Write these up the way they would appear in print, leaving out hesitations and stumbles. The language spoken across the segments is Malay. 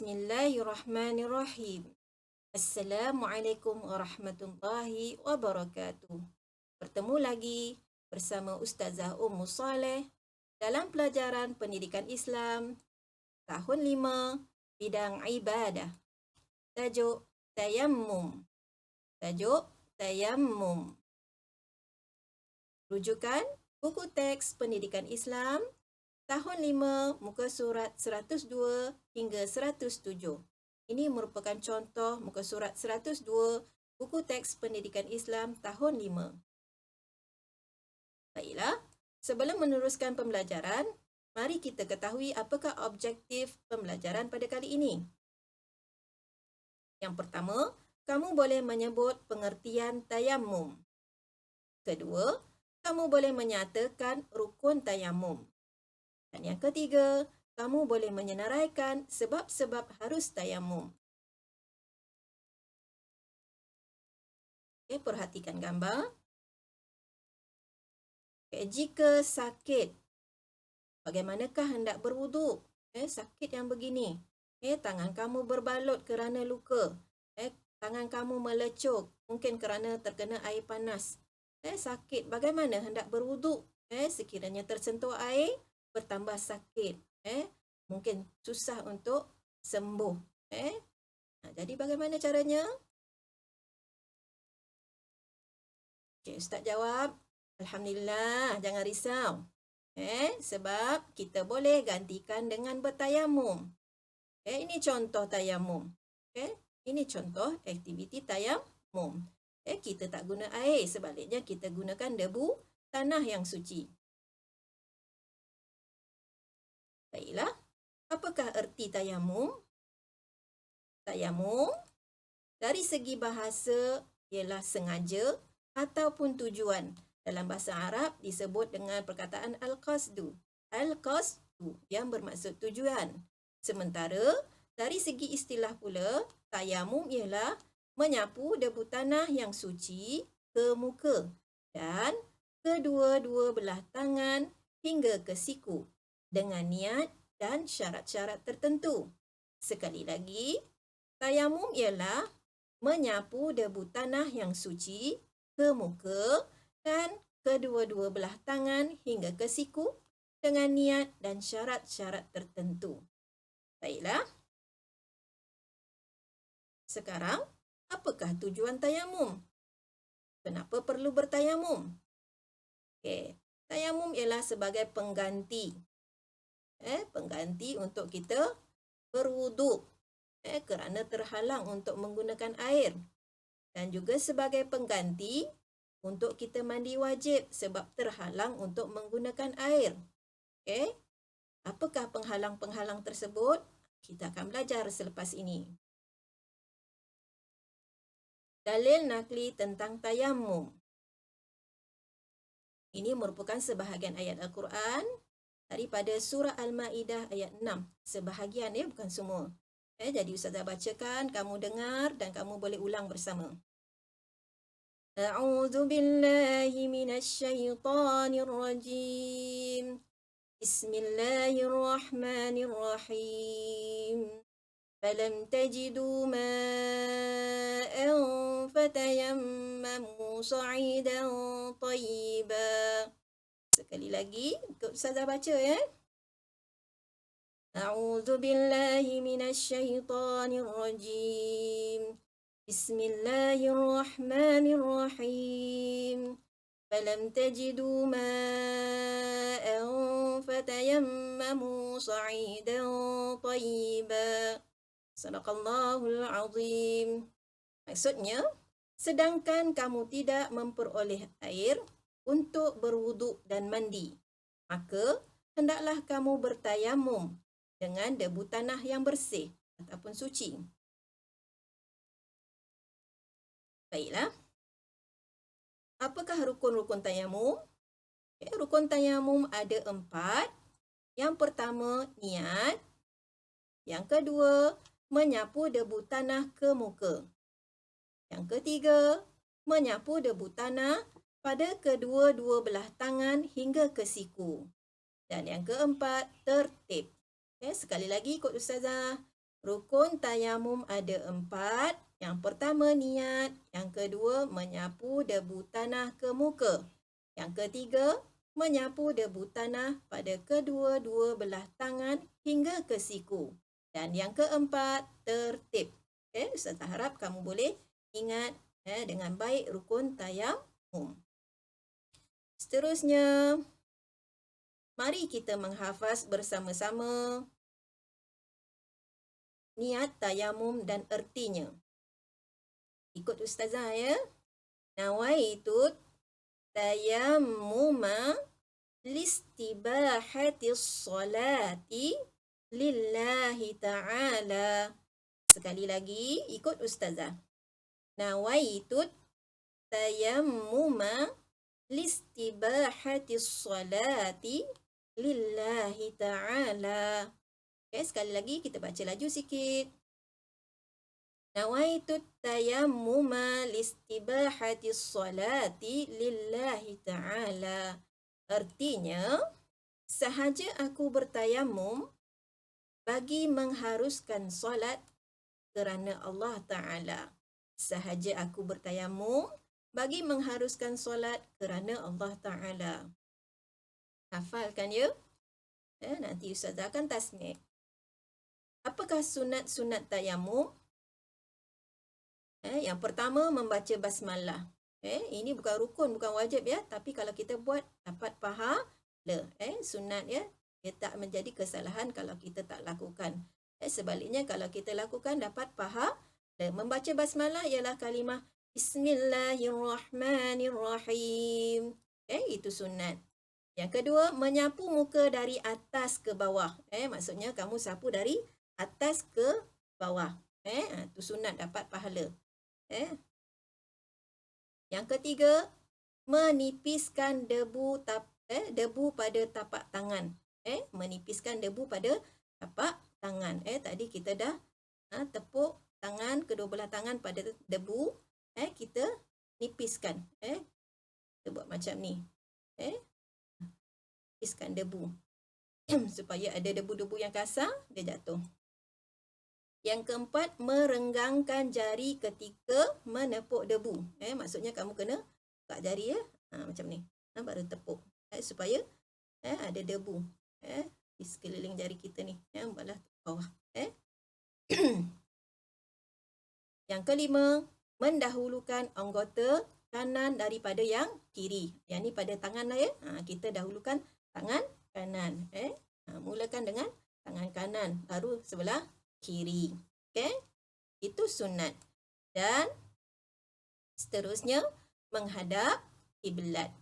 Bismillahirrahmanirrahim. Assalamualaikum warahmatullahi wabarakatuh. Bertemu lagi bersama Ustazah Ummu Saleh dalam pelajaran Pendidikan Islam tahun 5 bidang ibadah. Tajuk Tayammum. Tajuk Tayammum. Rujukan buku teks Pendidikan Islam tahun 5 muka surat 102 hingga 107. Ini merupakan contoh muka surat 102 buku teks Pendidikan Islam tahun 5. Baiklah, sebelum meneruskan pembelajaran, mari kita ketahui apakah objektif pembelajaran pada kali ini. Yang pertama, kamu boleh menyebut pengertian tayammum. Kedua, kamu boleh menyatakan rukun tayammum. Dan yang ketiga, kamu boleh menyenaraikan sebab-sebab harus tayammum. Okey, perhatikan gambar. Okay, jika sakit, bagaimanakah hendak berwuduk? Sakit yang begini. Tangan kamu berbalut kerana luka. Tangan kamu melecuk, mungkin kerana terkena air panas. Sakit, bagaimana hendak berwuduk? Sekiranya tersentuh air, bertambah sakit. Mungkin susah untuk sembuh. Jadi bagaimana caranya? Okay, Ustaz jawab, Alhamdulillah, jangan risau. Sebab kita boleh gantikan dengan bertayamum. Ini contoh tayamum. Ini contoh aktiviti tayamum. Kita tak guna air, sebaliknya kita gunakan debu tanah yang suci. Baiklah, apakah erti tayamum? Tayamum dari segi bahasa ialah sengaja ataupun tujuan. Dalam bahasa Arab disebut dengan perkataan al-qasdu. Al-qasdu yang bermaksud tujuan. Sementara dari segi istilah pula, tayamum ialah menyapu debu tanah yang suci ke muka dan kedua-dua belah tangan hingga ke siku dengan niat dan syarat-syarat tertentu. Sekali lagi, tayamum ialah menyapu debu tanah yang suci ke muka dan kedua-dua belah tangan hingga ke siku dengan niat dan syarat-syarat tertentu. Baiklah. Sekarang, apakah tujuan tayamum? Kenapa perlu bertayamum? Tayamum ialah sebagai pengganti. Pengganti untuk kita berwuduk kerana terhalang untuk menggunakan air. Dan juga sebagai pengganti untuk kita mandi wajib sebab terhalang untuk menggunakan air. Apakah penghalang-penghalang tersebut? Kita akan belajar selepas ini. Dalil nakli tentang tayamum. Ini merupakan sebahagian ayat Al-Quran daripada surah Al-Ma'idah ayat 6. Sebahagian, bukan semua. Jadi Ustazah bacakan, kamu dengar dan kamu boleh ulang bersama. A'udzu billahi minasyaitonir rajim. Bismillahirrahmanirrahim. Falam tajidu ma'an fatayammamu sa'idan tayyiban. Sekali lagi, Ustazah baca ya. A'udzu billahi minasyaitonir rajim. Bismillahirrahmanirrahim. Falam tajidu ma'an fatayammamu sa'idan tayyiban. Sadaqallahul azim. Maksudnya, sedangkan kamu tidak memperoleh air untuk berwuduk dan mandi, maka hendaklah kamu bertayamum dengan debu tanah yang bersih ataupun suci. Baiklah. Apakah rukun-rukun tayamum? Rukun tayamum ada 4. Yang pertama, niat. Yang kedua, menyapu debu tanah ke muka. Yang ketiga, menyapu debu tanah pada kedua-dua belah tangan hingga ke siku. Dan yang keempat, tertib. Sekali lagi ikut Ustazah. Rukun tayamum ada 4. Yang pertama niat, yang kedua menyapu debu tanah ke muka. Yang ketiga, menyapu debu tanah pada kedua-dua belah tangan hingga ke siku. Dan yang keempat, tertib. Ustaz harap kamu boleh ingat dengan baik rukun tayamum. Seterusnya, mari kita menghafaz bersama-sama niat tayamum dan ertinya. Ikut ustazah ya. Nawaitu tayammuma listibahatis salati lillahi ta'ala. Sekali lagi, ikut ustazah. Nawaitu tayammuma listibahatis salati lillahi ta'ala. Sekali lagi kita baca laju sikit. Nawaitu tayammuma listibahatis salati lillahi ta'ala. Artinya, sahaja aku bertayamum bagi mengharuskan solat kerana Allah Ta'ala. Sahaja aku bertayamum bagi mengharuskan solat kerana Allah Ta'ala. Hafalkan ya? Nanti Ustazah akan tasmik. Apakah sunat-sunat tayamum? Yang pertama, membaca basmalah. Ini bukan rukun, bukan wajib ya. Tapi kalau kita buat, dapat pahala. Sunat ya. Dia tak menjadi kesalahan kalau kita tak lakukan. Sebaliknya, kalau kita lakukan, dapat pahala. Membaca basmalah ialah kalimah Bismillahirrahmanirrahim. Itu sunat. Yang kedua, menyapu muka dari atas ke bawah. Maksudnya, kamu sapu dari atas ke bawah. Itu sunat, dapat pahala. Yang ketiga, menipiskan debu pada tapak tangan. Menipiskan debu pada tapak tangan. Tadi kita dah tepuk tangan, kedua belah tangan pada debu. Kita nipiskan. Kita buat macam ni. Nipiskan debu. Supaya ada debu-debu yang kasar, dia jatuh. Yang keempat, merenggangkan jari ketika menepuk debu. Maksudnya kamu kena buka jari ya. Macam ni. Baru tepuk. Supaya ada debu. Di sekeliling jari kita ni. Belah bawah. Yang kelima, mendahulukan anggota kanan daripada yang kiri. Yang ni pada tangan lah ya. Kita dahulukan tangan kanan. Mulakan dengan tangan kanan. Baru sebelah kiri. Itu sunat. Dan seterusnya menghadap kiblat.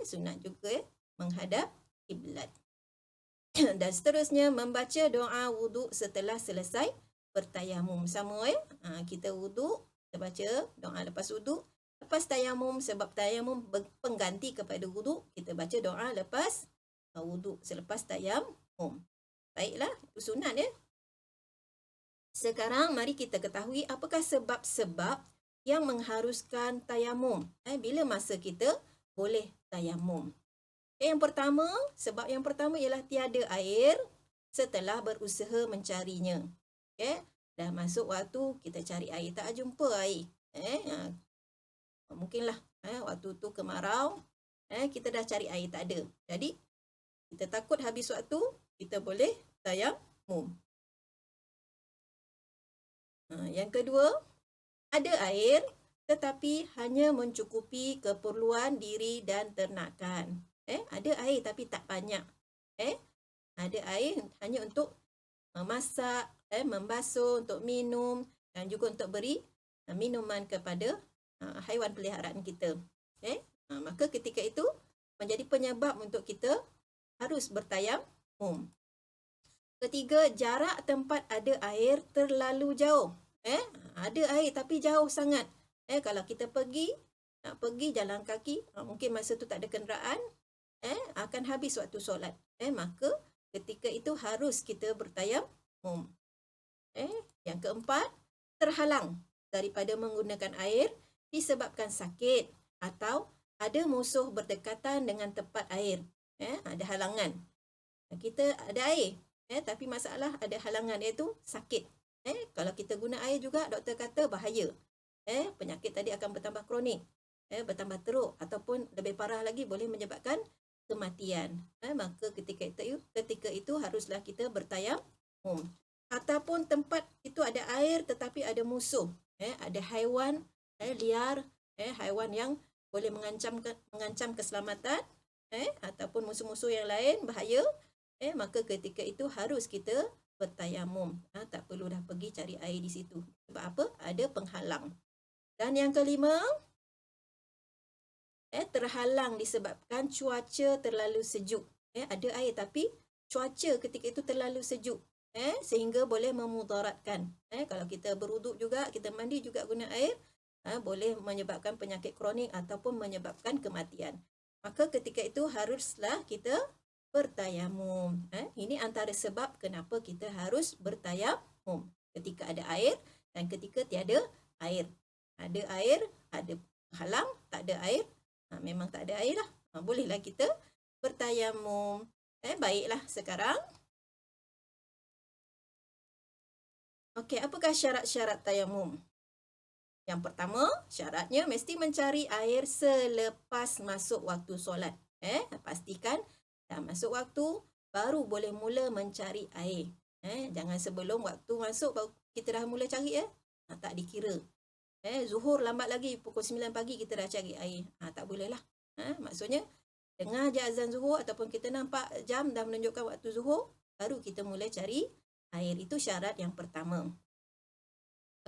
Sunat juga menghadap kiblat. Dan seterusnya membaca doa wuduk setelah selesai bertayamum. Sama kita wuduk, kita baca doa lepas wuduk. Lepas tayamum, sebab tayamum pengganti kepada wuduk, kita baca doa lepas wuduk selepas tayamum. Baiklah, itu sunat ya. Sekarang mari kita ketahui apakah sebab-sebab yang mengharuskan tayamum. Bila masa kita boleh tayamum. Yang pertama, sebab yang pertama ialah tiada air setelah berusaha mencarinya. Dah masuk waktu kita cari air, tak jumpa air. Mungkinlah waktu tu kemarau, kita dah cari air, tak ada. Jadi, kita takut habis waktu, kita boleh tayamum. Yang kedua, ada air tetapi hanya mencukupi keperluan diri dan ternakan. Ada air tapi tak banyak. Ada air hanya untuk memasak, membasuh, untuk minum dan juga untuk beri minuman kepada haiwan peliharaan kita. Maka ketika itu menjadi penyebab untuk kita harus bertayamum. Ketiga, jarak tempat ada air terlalu jauh. Ada air tapi jauh sangat. Kalau kita nak pergi jalan kaki, mungkin masa tu tak ada kenderaan, akan habis waktu solat. Maka ketika itu harus kita bertayamum. Yang keempat, terhalang daripada menggunakan air disebabkan sakit atau ada musuh berdekatan dengan tempat air. Ada halangan. Kita ada air, tapi masalah ada halangan, iaitu sakit. Kalau kita guna air juga, doktor kata bahaya. Penyakit tadi akan bertambah kronik, bertambah teruk ataupun lebih parah lagi boleh menyebabkan kematian. Maka ketika itu haruslah kita bertayamum. Ataupun tempat itu ada air tetapi ada musuh, ada haiwan liar, haiwan yang boleh mengancam keselamatan, ataupun musuh-musuh yang lain bahaya, maka ketika itu harus kita bertayamum. Tak perlu dah pergi cari air di situ. Sebab apa? Ada penghalang. Dan yang kelima, terhalang disebabkan cuaca terlalu sejuk. Ada air tapi cuaca ketika itu terlalu sejuk, sehingga boleh memudaratkan. Kalau kita beruduk juga, kita mandi juga guna air, boleh menyebabkan penyakit kronik ataupun menyebabkan kematian. Maka ketika itu haruslah kita bertayamum. Ini antara sebab kenapa kita harus bertayamum. Ketika ada air dan ketika tiada air. Ada air, ada halang, tak ada air, memang tak ada air lah. Bolehlah kita bertayamum. Baiklah sekarang. Okey, apakah syarat-syarat tayamum? Yang pertama, syaratnya mesti mencari air selepas masuk waktu solat. Pastikan dah masuk waktu, baru boleh mula mencari air. Jangan sebelum waktu masuk baru kita dah mula cari. Tak dikira. Zuhur lambat lagi, pukul 9 pagi kita dah cari air. Tak boleh lah. Maksudnya, dengar je azan zuhur ataupun kita nampak jam dah menunjukkan waktu zuhur, baru kita mula cari air. Itu syarat yang pertama.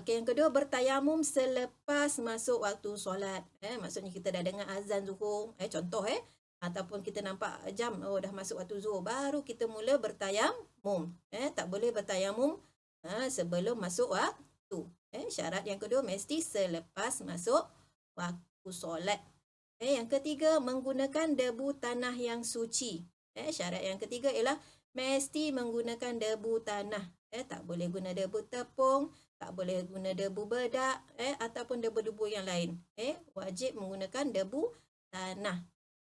Okey, yang kedua, bertayamum selepas masuk waktu solat. Maksudnya kita dah dengar azan zuhur, contoh ataupun kita nampak jam, dah masuk waktu zuhur, baru kita mula bertayamum. Tak boleh bertayamum sebelum masuk waktu. Syarat yang kedua mesti selepas masuk waktu solat. Yang ketiga, menggunakan debu tanah yang suci. Syarat yang ketiga ialah mesti menggunakan debu tanah. Tak boleh guna debu tepung, tak boleh guna debu bedak, ataupun debu-debu yang lain. Wajib menggunakan debu tanah.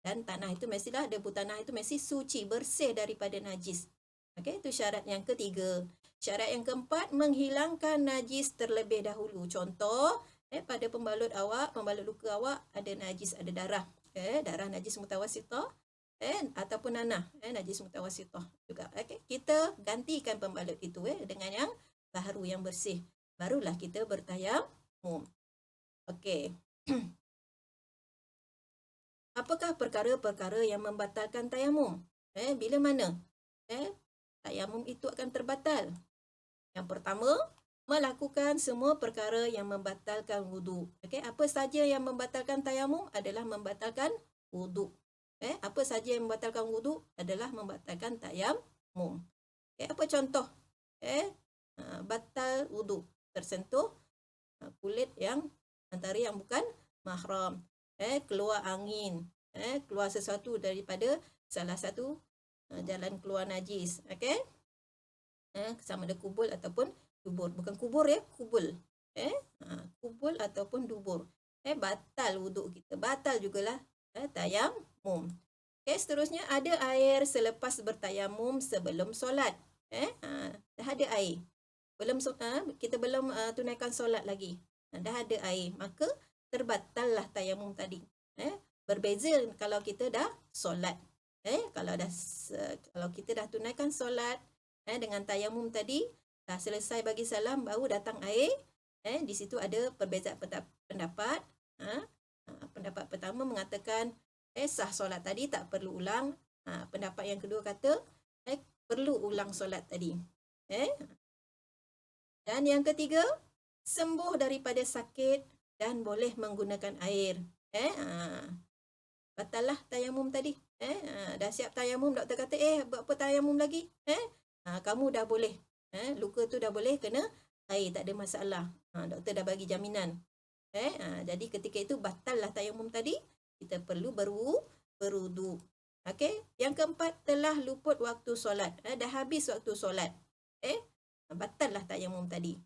Dan tanah itu mestilah, debu tanah itu mesti suci, bersih daripada najis. Okey, itu syarat yang ketiga. Syarat yang keempat, menghilangkan najis terlebih dahulu. Contoh, pada pembalut luka awak ada najis, ada darah. Darah najis mutawasitah, ataupun nanah, najis mutawasitah juga. Okey, kita gantikan pembalut itu dengan yang baru, yang bersih. Barulah kita bertayamum. Okey. Apakah perkara-perkara yang membatalkan tayamum? Bila mana tayamum itu akan terbatal? Yang pertama, melakukan semua perkara yang membatalkan wuduk. Okey, apa saja yang membatalkan tayamum adalah membatalkan wuduk. Apa saja yang membatalkan wuduk adalah membatalkan tayamum. Apa contoh? Batal wuduk, tersentuh kulit yang antara yang bukan mahram. Keluar angin, keluar sesuatu daripada salah satu jalan keluar najis. Okey? Sama ada kubul ataupun dubur. Bukan kubur kubul. Kubul ataupun dubur. Batal wuduk kita. Batal jugalah tayamum. Seterusnya, ada air selepas bertayamum sebelum solat. Dah ada air. Kita belum tunaikan solat lagi. Dah ada air. Maka terbatallah tayamum tadi. Berbeza kalau kita dah solat. Kalau kita dah tunaikan solat dengan tayamum tadi, dah selesai bagi salam, baru datang air. Di situ ada perbezaan pendapat. Pendapat pertama mengatakan sah solat tadi, tak perlu ulang. Pendapat yang kedua kata perlu ulang solat tadi. Dan yang ketiga, sembuh daripada sakit dan boleh menggunakan air. Batallah tayamum tadi. Dah siap tayamum, doktor kata buat apa tayamum lagi? Kamu dah boleh. Luka tu dah boleh kena air, tak ada masalah. Doktor dah bagi jaminan. Jadi ketika itu batallah tayamum tadi, kita perlu berwuduk. Okey, yang keempat, telah luput waktu solat. Dah habis waktu solat. Batallah tayamum tadi.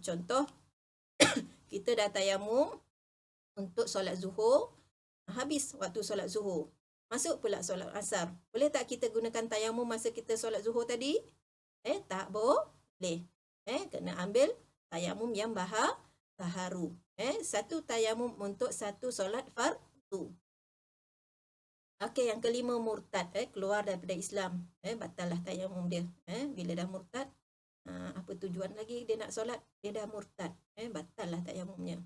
Contoh, kita dah tayamum untuk solat zuhur, habis waktu solat zuhur, masuk pula solat asar. Boleh tak kita gunakan tayamum masa kita solat zuhur tadi? Tak boleh. Kena ambil tayamum yang baharu. Satu tayamum untuk satu solat fardu. Okey, yang kelima murtad, keluar daripada Islam, batal lah tayamum dia. Bila dah murtad, apa tujuan lagi dia nak solat? Dia dah murtad, batal lah tayamumnya.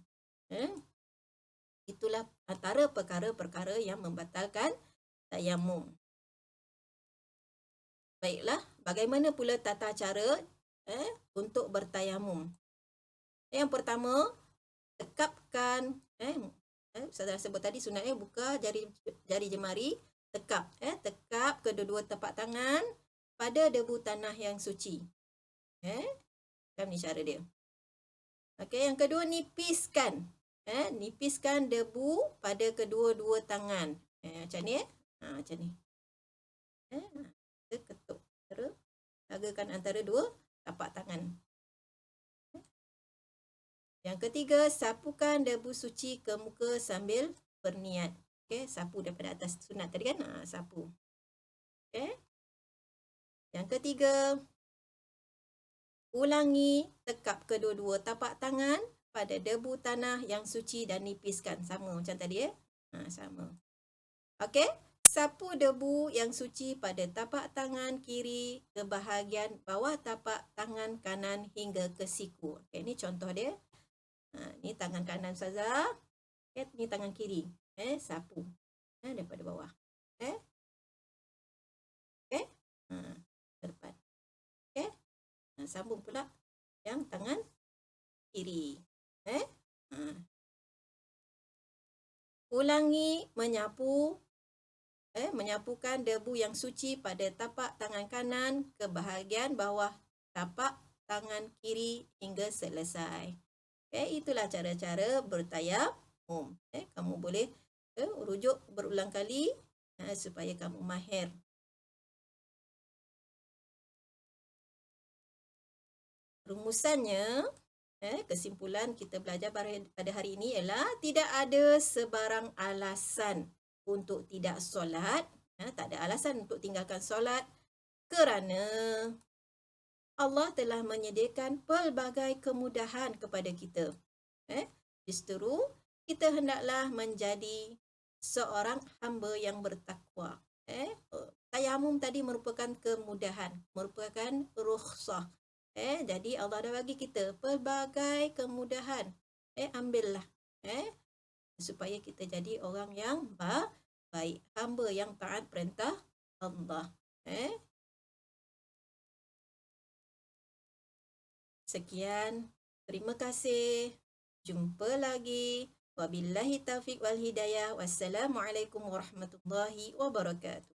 Itulah antara perkara-perkara yang membatalkan tayamum. Baiklah, bagaimana pula tata cara untuk bertayamum? Yang pertama, tekapkan, saya dah sebut tadi sunatnya buka jari jemari, tekap kedua-dua tapak tangan pada debu tanah yang suci. Macam ni cara dia. Okey, yang kedua nipiskan. Nipiskan debu pada kedua-dua tangan. Macam ni macam ni. Kita ketuk, terus lagakan antara dua tapak tangan. Yang ketiga, sapukan debu suci ke muka sambil berniat. Okey, sapu daripada atas sunat tadi kan? Sapu. Okey. Yang ketiga, ulangi tekap kedua-dua tapak tangan pada debu tanah yang suci dan nipiskan. Sama macam tadi sama. Okey, sapu debu yang suci pada tapak tangan kiri ke bahagian bawah tapak tangan kanan hingga ke siku. Okey, ini contoh dia. Ni tangan kanan Ustazah. Ni tangan kiri. Sapu. Daripada bawah. Okey. Ke depan. Okey. Sambung pula yang tangan kiri. Ulangi menyapu. Menyapukan debu yang suci pada tapak tangan kanan ke bahagian bawah tapak tangan kiri hingga selesai. Itulah cara-cara bertayamum. Kamu boleh rujuk berulang kali supaya kamu mahir. Rumusannya, kesimpulan kita belajar pada hari ini ialah tidak ada sebarang alasan untuk tidak solat. Tak ada alasan untuk tinggalkan solat kerana Allah telah menyediakan pelbagai kemudahan kepada kita. Justru kita hendaklah menjadi seorang hamba yang bertakwa. Tayamum tadi merupakan kemudahan, merupakan rukhsah. Jadi Allah dah bagi kita pelbagai kemudahan. Ambillah. Supaya kita jadi orang yang baik, hamba yang taat perintah Allah. Sekian, terima kasih. Jumpa lagi. Wabillahi taufiq wal hidayah. Wassalamualaikum warahmatullahi wabarakatuh.